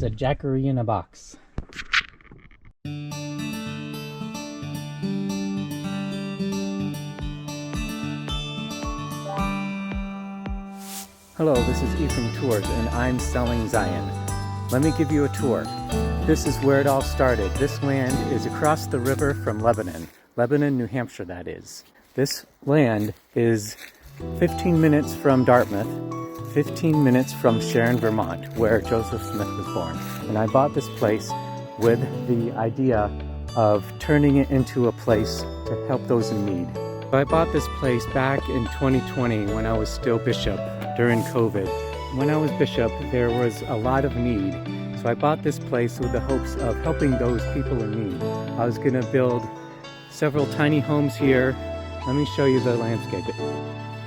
It's a jackery in a box. Hello, this is Ephraim Tours and I'm selling Zion. Let me give you a tour. This is where it all started. This land is across the river from Lebanon, New Hampshire that is. This land is 15 minutes from Dartmouth, 15 minutes from Sharon, Vermont, where Joseph Smith was born. And I bought this place with the idea of turning it into a place to help those in need. I bought this place back in 2020 when I was still bishop during COVID. When I was bishop, there was a lot of need. So I bought this place with the hopes of helping those people in need. I was going to build several tiny homes here. Let me show you the landscape.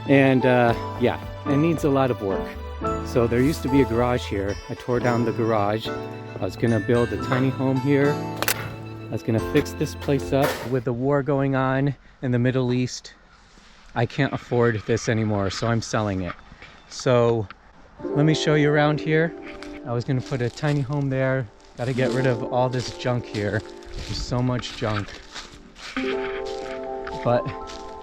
And yeah, it needs a lot of work. So there used to be a garage here. I tore down the garage. I was going to build a tiny home here. I was going to fix this place up. With the war going on in the Middle East, I can't afford this anymore, so I'm selling it. So let me show you around here. I was going to put a tiny home there. Got to get rid of all this junk here. There's so much junk. But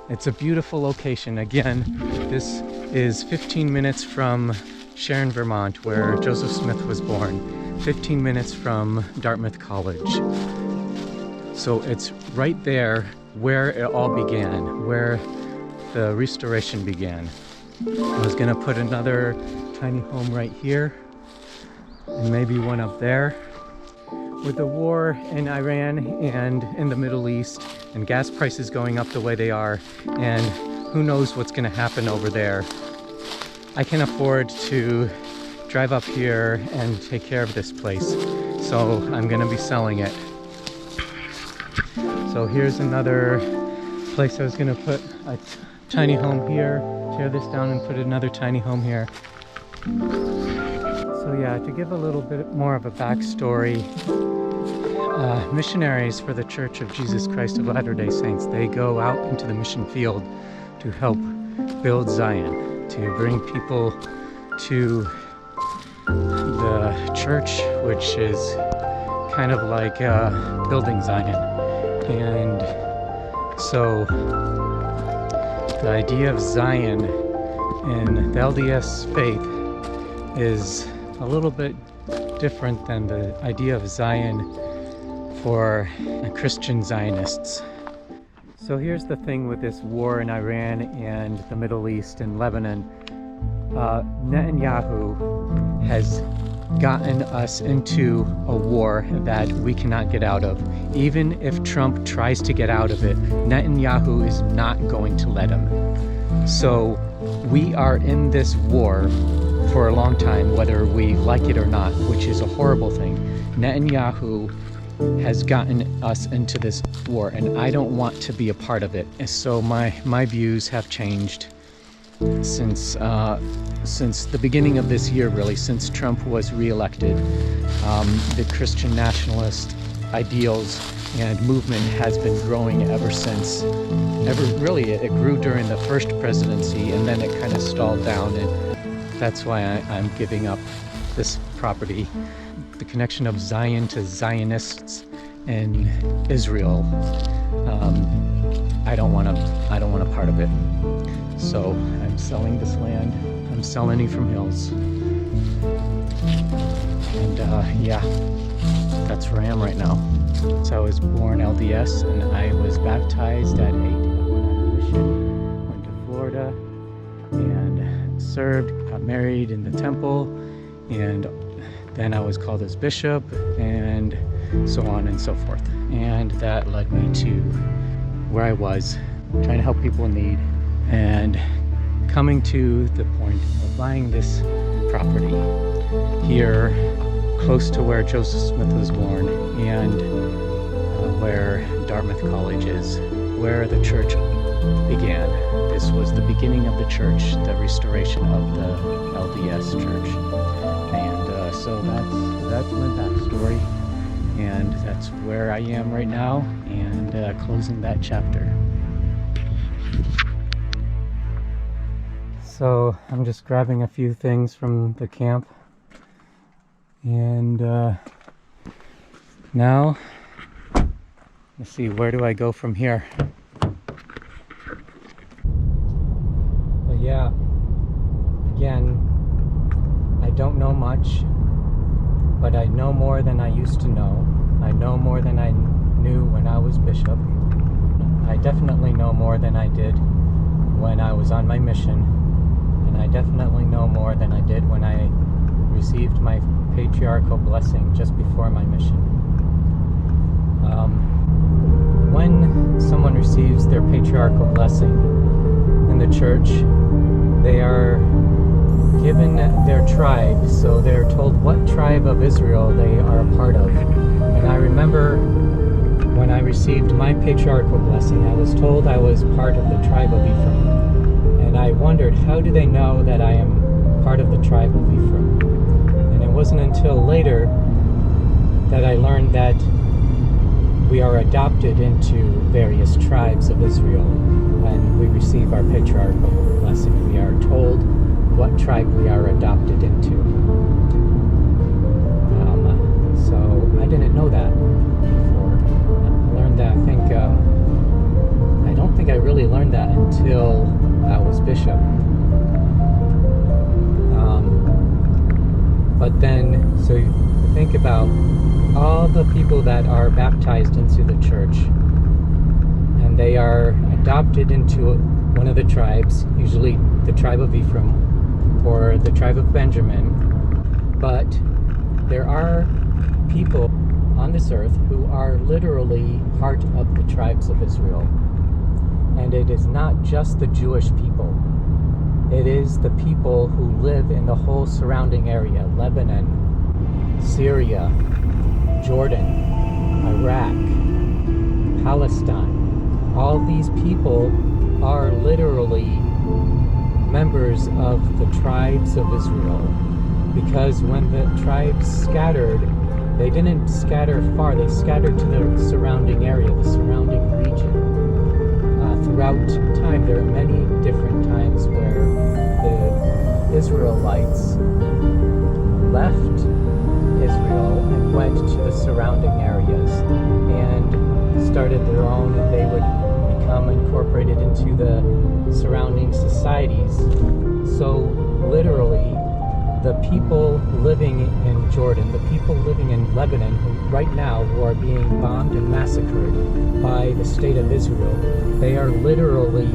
it's a beautiful location. Again, this is 15 minutes from Sharon, Vermont, where Joseph Smith was born. 15 minutes from Dartmouth College. So it's right there where it all began, where the restoration began. I was going to put another tiny home right here, and maybe one up there. With the war in Iran and in the Middle East, and gas prices going up the way they are, and who knows what's going to happen over there, I can afford to drive up here and take care of this place. So I'm going to be selling it. So here's another place I was going to put a tiny home here, tear this down and put another tiny home here. So yeah, to give a little bit more of a backstory, missionaries for the Church of Jesus Christ of Latter-day Saints, they go out into the mission field to help build Zion, to bring people to the church, which is kind of like building Zion. And so the idea of Zion in the LDS faith is a little bit different than the idea of Zion for Christian Zionists. So here's the thing with this war in Iran and the Middle East and Lebanon. Netanyahu has gotten us into a war that we cannot get out of. Even if Trump tries to get out of it, Netanyahu is not going to let him. So we are in this war for a long time, whether we like it or not, which is a horrible thing. Netanyahu has gotten us into this war, and I don't want to be a part of it. And so my views have changed since the beginning of this year, really, since Trump was reelected. The Christian nationalist ideals and movement has been growing ever since. Really, it grew during the first presidency, and then it kind of stalled down, and that's why I'm giving up this property. The connection of Zion to Zionists in Israel, I don't want a part of it. So I'm selling this land. I'm selling Ephraim Hills. And yeah, that's where I am right now. So I was born LDS and I was baptized at 8. I went on a mission, went to Florida and served, got married in the temple, and then I was called as bishop and so on and so forth. And that led me to where I was, trying to help people in need, and coming to the point of buying this property here close to where Joseph Smith was born and where Dartmouth College is, where the church began. This was the beginning of the church, the restoration of the LDS church. And so that's my backstory, and that's where I am right now, and closing that chapter. So I'm just grabbing a few things from the camp. And now, let's see, where do I go from here? But yeah, again, I don't know much, but I know more than I used to know. I know more than I knew when I was bishop. I definitely know more than I did when I was on my mission, and I definitely know more than I did when I received my patriarchal blessing just before my mission. When someone receives their patriarchal blessing in the church, they are given their tribe, so they're told what tribe of Israel they are a part of. And I remember when I received my patriarchal blessing, I was told I was part of the tribe of Ephraim. And I wondered, how do they know that I am part of the tribe of Ephraim? And it wasn't until later that I learned that we are adopted into various tribes of Israel when we receive our patriarchal blessing. We are told what tribe we are adopted into. So I didn't know that before. I learned that, I don't think I really learned that until I was bishop. But then, so you think about all the people that are baptized into the church, and they are adopted into one of the tribes, usually the tribe of Ephraim or the tribe of Benjamin. But there are people on this earth who are literally part of the tribes of Israel. And it is not just the Jewish people. It is the people who live in the whole surrounding area: Lebanon, Syria, Jordan, Iraq, Palestine. All these people are literally members of the tribes of Israel, because when the tribes scattered, they didn't scatter far, they scattered to the surrounding area, the surrounding region. Throughout time, there are many different times where the Israelites left Israel and went to the surrounding areas and started their own, and they would become incorporated into the surrounding societies. So literally, the people living in Jordan, the people living in Lebanon, who right now who are being bombed and massacred by the state of Israel, they are literally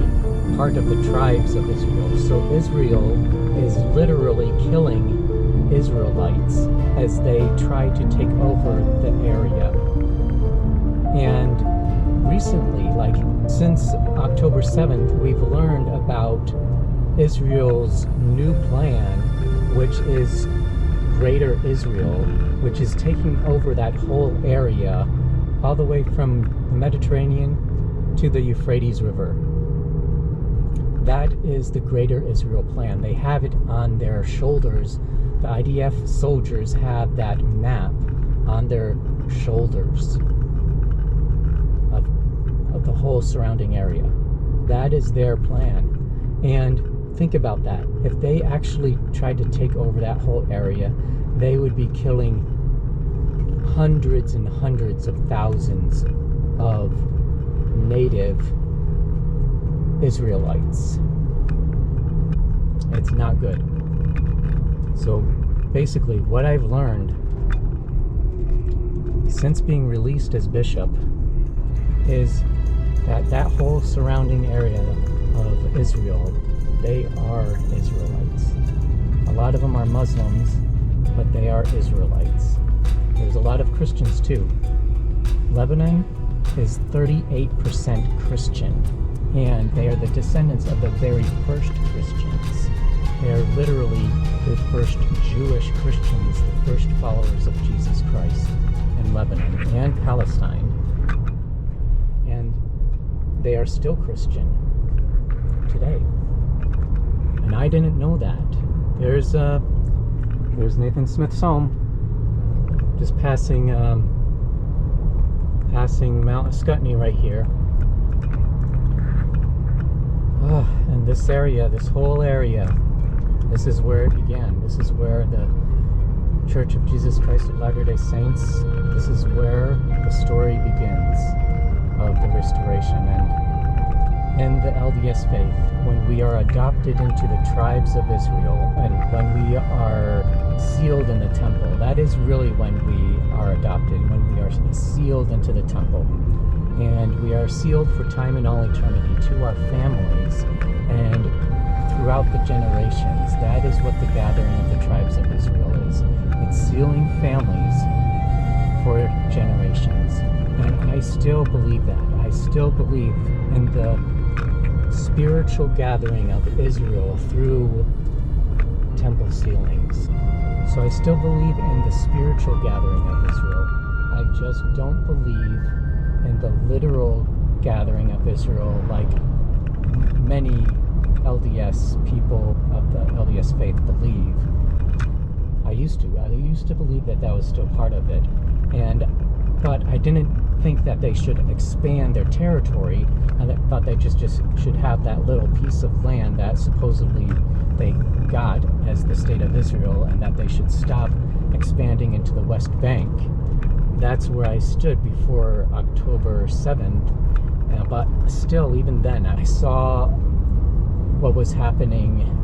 part of the tribes of Israel. So Israel is literally killing Israelites as they try to take over the area. And recently, like since October 7th, we've learned about Israel's new plan, which is Greater Israel, which is taking over that whole area all the way from the Mediterranean to the Euphrates River. That is the Greater Israel plan. They have it on their shoulders. The IDF soldiers have that map on their shoulders of the whole surrounding area. That is their plan. And think about that. If they actually tried to take over that whole area, they would be killing hundreds and hundreds of thousands of native Israelites. It's not good. So basically, what I've learned since being released as bishop is that that whole surrounding area of Israel, they are Israelites. A lot of them are Muslims, but they are Israelites. There's a lot of Christians too. Lebanon is 38% Christian, and they are the descendants of the very first Christians. They are literally the first Jewish Christians, the first followers of Jesus Christ in Lebanon and Palestine. And they are still Christian today. And I didn't know that. There's Nathan Smith's home, just passing Mount Ascutney right here. And this area, this whole area, this is where it began. This is where the Church of Jesus Christ of Latter-day Saints, this is where the story begins of the restoration. And in the LDS faith, when we are adopted into the tribes of Israel, and when we are sealed in the temple, that is really when we are adopted, when we are sealed into the temple. And we are sealed for time and all eternity to our families and throughout the generations. That is what the gathering of the tribes of Israel is. It's sealing families for generations. And I still believe that. I still believe in the spiritual gathering of Israel through temple sealings. So I still believe in the spiritual gathering of Israel. I just don't believe in the literal gathering of Israel like many LDS people of the LDS faith believe. I used to believe that was still part of it, but I didn't think that they should expand their territory. I thought they just should have that little piece of land that supposedly they got as the state of Israel, and that they should stop expanding into the West Bank. That's where I stood before October 7th, but still, even then, I saw what was happening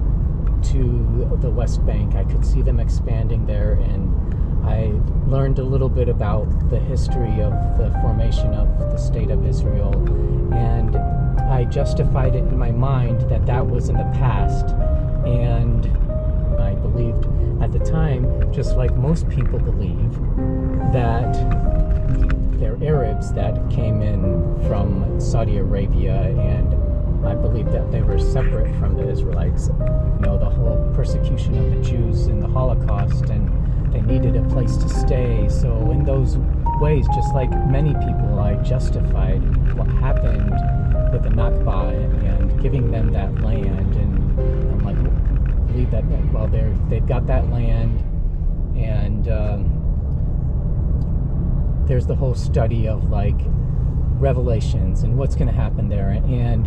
to the West Bank. I could see them expanding there, and I learned a little bit about the history of the formation of the state of Israel, and I justified it in my mind that was in the past. And I believed at the time, just like most people believe, that they're Arabs that came in from Saudi Arabia, and I believe that they were separate from the Israelites. The whole persecution of the Jews in the Holocaust, and they needed a place to stay. So in those ways, just like many people, I justified what happened with the Nakba and giving them that land. And I'm like, I believe that, well, they've got that land, and there's the whole study of like Revelations and what's going to happen there. And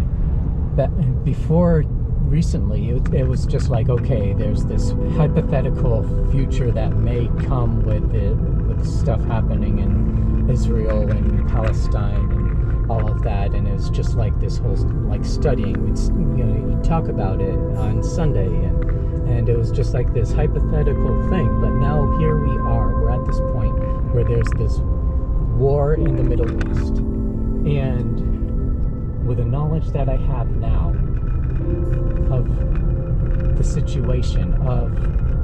that before recently, it was just like, okay, there's this hypothetical future that may come with stuff happening in Israel and Palestine and all of that, and it's just like this whole like studying. It's, you talk about it on Sunday, and it was just like this hypothetical thing. But now here we are. We're at this point where there's this war in the Middle East, and with the knowledge that I have now of the situation of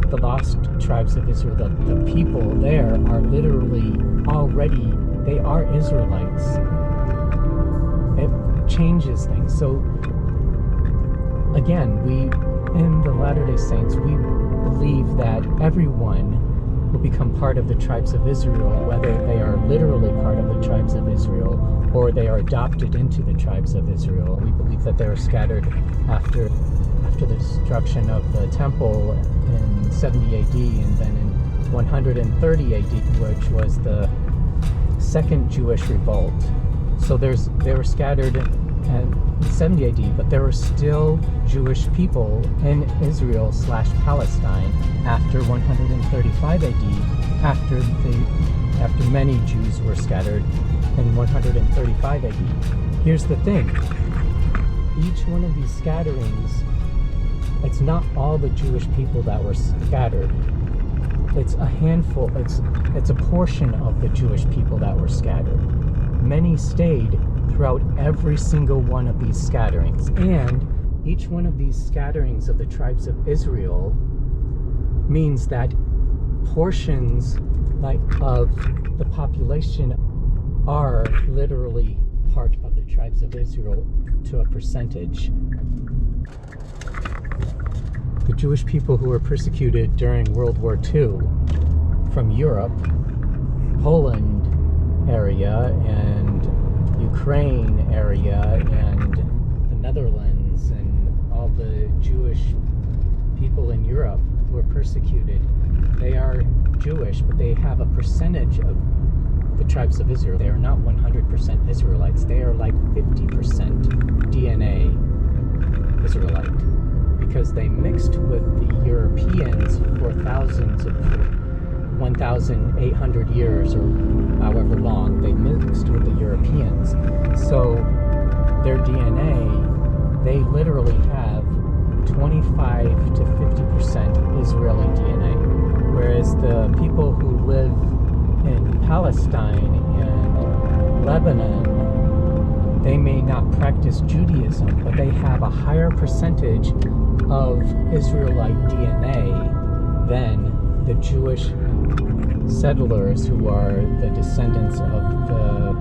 the lost tribes of Israel, the people there are literally already, they are Israelites. It changes things. So again, we in the Latter-day Saints, we believe that everyone will become part of the tribes of Israel, whether they are literally part of the tribes of Israel or they are adopted into the tribes of Israel. We believe that they were scattered after the destruction of the temple in 70 AD, and then in 130 AD, which was the second Jewish revolt. So they were scattered in 70 AD, but there were still Jewish people in Israel/Palestine after 135 AD, after many Jews were scattered in 135 AD. Here's the thing. Each one of these scatterings, it's not all the Jewish people that were scattered. It's a handful, it's a portion of the Jewish people that were scattered. Many stayed throughout every single one of these scatterings. And each one of these scatterings of the tribes of Israel means that portions of the population are literally part of the tribes of Israel to a percentage. The Jewish people who were persecuted during World War II from Europe, Poland area, and Ukraine area, and the Netherlands, and all the Jewish people in Europe who were persecuted, they are Jewish, but they have a percentage of the tribes of Israel. They are not 100% Israelites. They are like 50% DNA Israelite, because they mixed with the Europeans for thousands of 1,800 years or however long, they mixed with the Europeans. So their DNA, they literally have 25 to 50% Israeli DNA, whereas the people who live in Palestine and Lebanon, they may not practice Judaism, but they have a higher percentage of Israelite DNA than the Jewish settlers who are the descendants of the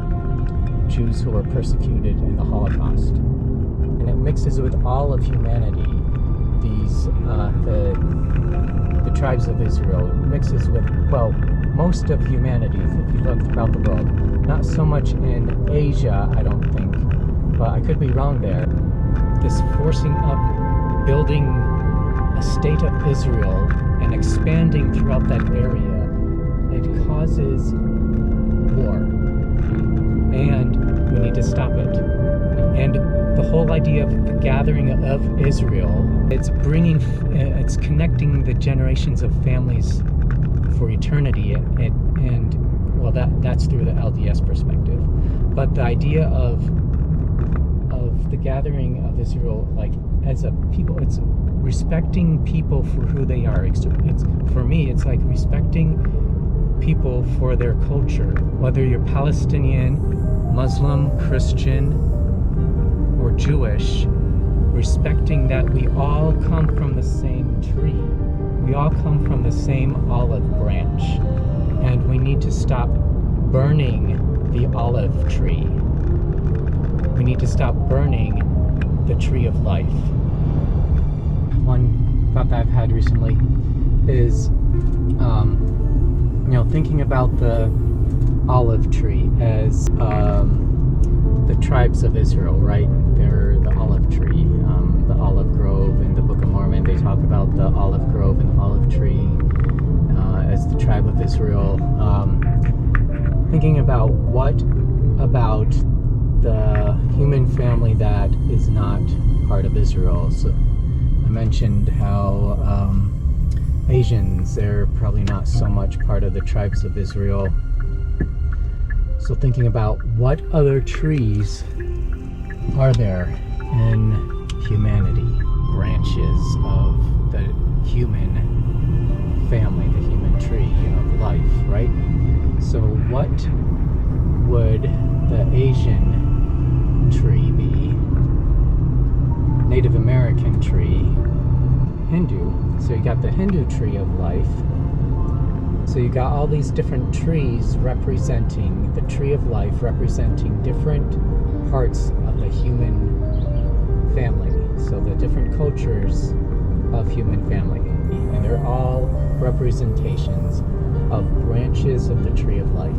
Jews who were persecuted in the Holocaust. And it mixes with all of humanity. These the tribes of Israel mixes with, well, most of humanity if you look throughout the world. Not so much in Asia, I don't think, but I could be wrong there. This forcing up, building a state of Israel and expanding throughout that area, it causes war, and we need to stop it. And the whole idea of the gathering of Israel, it's connecting the generations of families for eternity, and well, that's through the LDS perspective. But the idea of the gathering of Israel, like as a people, it's respecting people for who they are. It's for me, it's like respecting people for their culture, whether you're Palestinian, Muslim, Christian, or Jewish, respecting that we all come from the same tree. We all come from the same olive branch, and we need to stop burning the olive tree. We need to stop burning the tree of life. One thought that I've had recently is, thinking about the olive tree as the tribes of Israel, right? They're the olive tree, the olive grove in the Book of Mormon. They talk about the olive grove and the olive tree as the tribe of Israel. Thinking about what about the human family that is not part of Israel. So I mentioned how Asians, they're probably not so much part of the tribes of Israel. So thinking about what other trees are there in humanity, branches of the human family, the human tree of life, right? So what would the Asian tree be? Native American tree, Hindu. So you got the Hindu tree of life. So you got all these different trees representing the tree of life, representing different parts of the human family. So the different cultures of human family. And they're all representations of branches of the tree of life.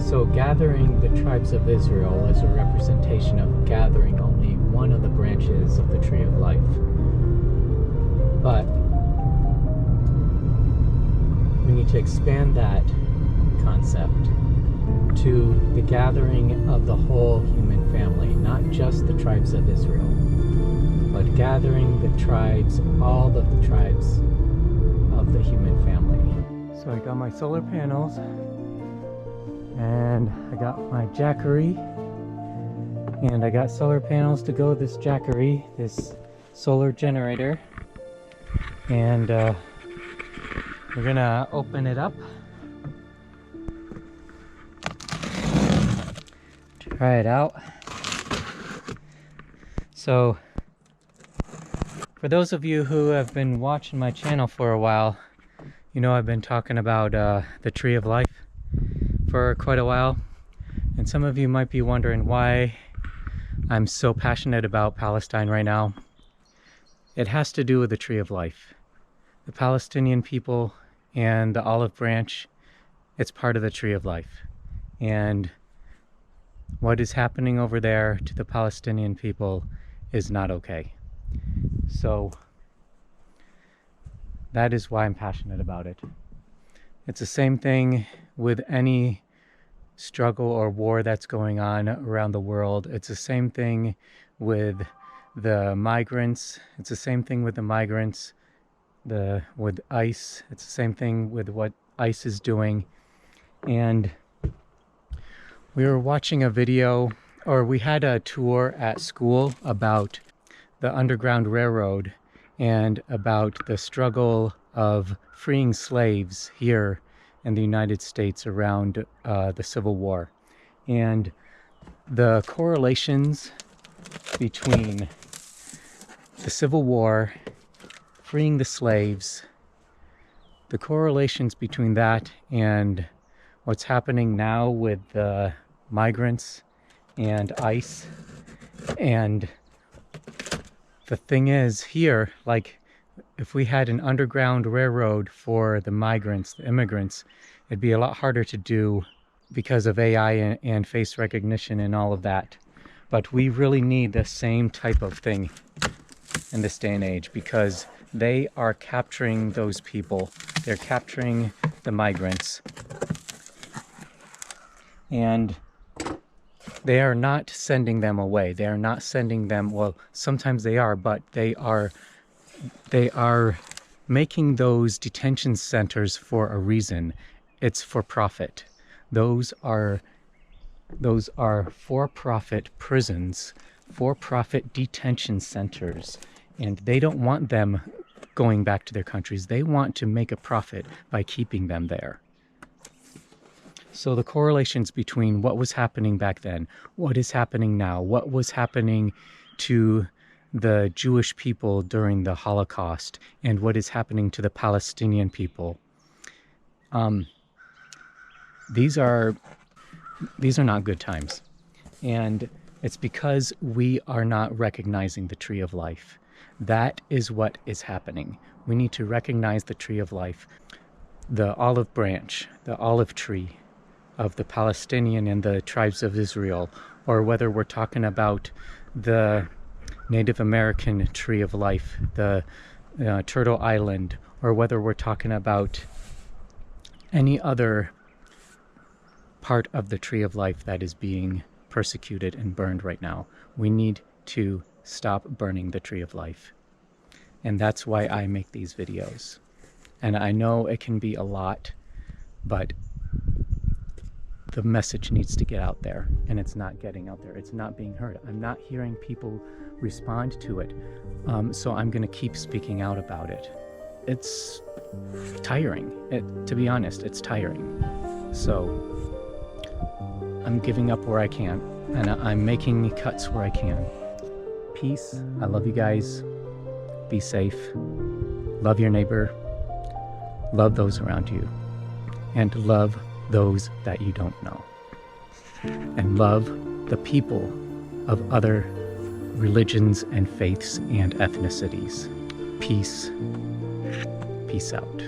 So gathering the tribes of Israel is a representation of gathering only one of the branches of the tree of life. But we need to expand that concept to the gathering of the whole human family, not just the tribes of Israel, but gathering the tribes, all of the tribes of the human family. So I got my solar panels, and I got my jackery, and I got solar panels to go with this jackery, this solar generator, and we're gonna open it up, try it out. So for those of you who have been watching my channel for a while, you know I've been talking about the tree of life for quite a while, and some of you might be wondering why I'm so passionate about Palestine right now. It has to do with the tree of life. The Palestinian people and the olive branch, it's part of the tree of life. And what is happening over there to the Palestinian people is not okay. So that is why I'm passionate about it. It's the same thing with any struggle or war that's going on around the world. It's the same thing with the migrants. It's the same thing with the migrants with ICE. It's the same thing with what ICE is doing. And we were watching a video, or we had a tour at school about the Underground Railroad and about the struggle of freeing slaves here in the United States around the Civil War. And the correlations between the Civil War, freeing the slaves, the correlations between that and what's happening now with the migrants and ICE. And the thing is here, like, if we had an underground railroad for the migrants, the immigrants, it'd be a lot harder to do because of AI and face recognition and all of that. But we really need the same type of thing in this day and age, because they are capturing those people. They're capturing the migrants. And they are not sending them away. They are not sending them, well, sometimes they are, but they are making those detention centers for a reason. It's for profit. Those are for-profit prisons, for-profit detention centers, and they don't want them going back to their countries. They want to make a profit by keeping them there. So the correlations between what was happening back then, what is happening now, what was happening to the Jewish people during the Holocaust, and what is happening to the Palestinian people, these are not good times. And it's because we are not recognizing the tree of life. That is what is happening. We need to recognize the tree of life, the olive branch, the olive tree of the Palestinian and the tribes of Israel, or whether we're talking about the Native American tree of life, the Turtle Island, or whether we're talking about any other part of the tree of life that is being persecuted and burned right now. We need to stop burning the tree of life. And that's why I make these videos. And I know it can be a lot, but the message needs to get out there, and it's not getting out there. It's not being heard. I'm not hearing people respond to it. So I'm going to keep speaking out about it. It's tiring. To be honest, it's tiring. So I'm giving up where I can, and I'm making cuts where I can. Peace. I love you guys. Be safe. Love your neighbor. Love those around you. And love those that you don't know. And love the people of other religions and faiths and ethnicities. Peace. Peace out.